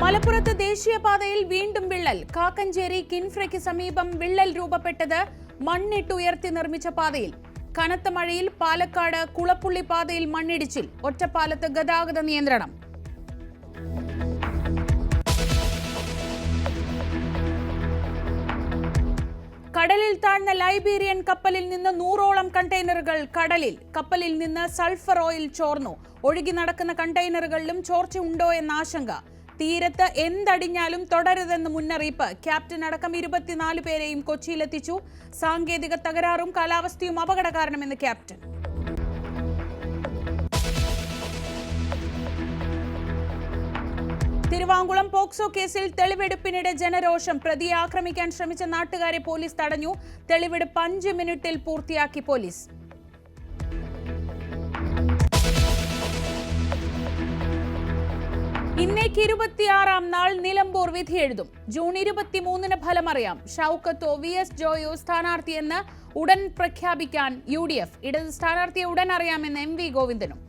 മലപ്പുറത്ത് ദേശീയപാതയിൽ വീണ്ടും വിള്ളൽ. കാക്കഞ്ചേരി കിൻഫ്രയ്ക്ക് സമീപം വിള്ളൽ രൂപപ്പെട്ടത് മണ്ണിട്ടുയർത്തി നിർമ്മിച്ച പാതയിൽ. കനത്ത മഴയിൽ പാലക്കാട് കുളപ്പുള്ളി പാതയിൽ മണ്ണിടിച്ചിൽ. ഒറ്റപ്പാലത്ത് ഗതാഗത നിയന്ത്രണം. കടലിൽ താഴ്ന്ന ലൈബീരിയൻ കപ്പലിൽ നിന്ന് 100ഓളം കണ്ടെയ്നറുകൾ കടലിൽ. കപ്പലിൽ നിന്ന് സൾഫർ ഓയിൽ ചോർന്നു. ഒഴുകി നടക്കുന്ന കണ്ടെയ്നറുകളിലും ചോർച്ച ഉണ്ടോ എന്ന ആശങ്ക. തീരത്ത് എന്തടിഞ്ഞാലും തുടരുതെന്ന് മുന്നറിയിപ്പ്. ക്യാപ്റ്റൻ അടക്കം 24 പേരെയും കൊച്ചിയിലെത്തിച്ചു. സാങ്കേതിക തകരാറും കാലാവസ്ഥയും അപകട കാരണമെന്ന് ക്യാപ്റ്റൻ. തിരുവാങ്കുളം പോക്സോ കേസിൽ തെളിവെടുപ്പിനിടെ ജനരോഷം. പ്രതിയെ ആക്രമിക്കാൻ ശ്രമിച്ച നാട്ടുകാരെ പോലീസ് തടഞ്ഞു. തെളിവെടുപ്പ് 5 മിനിറ്റിൽ പൂർത്തിയാക്കി പോലീസ്. ഇന്നേക്ക് 26-ാം നാൾ നിലമ്പൂർ വിധി എഴുതും. ജൂൺ 23-ന് ഫലമറിയാം. ഷൗക്കത്തോ VS ജോയോ സ്ഥാനാർത്ഥിയെന്ന് ഉടൻ പ്രഖ്യാപിക്കാൻ UDF. ഇടത് സ്ഥാനാർത്ഥിയെ ഉടൻ അറിയാമെന്ന് MV ഗോവിന്ദനും.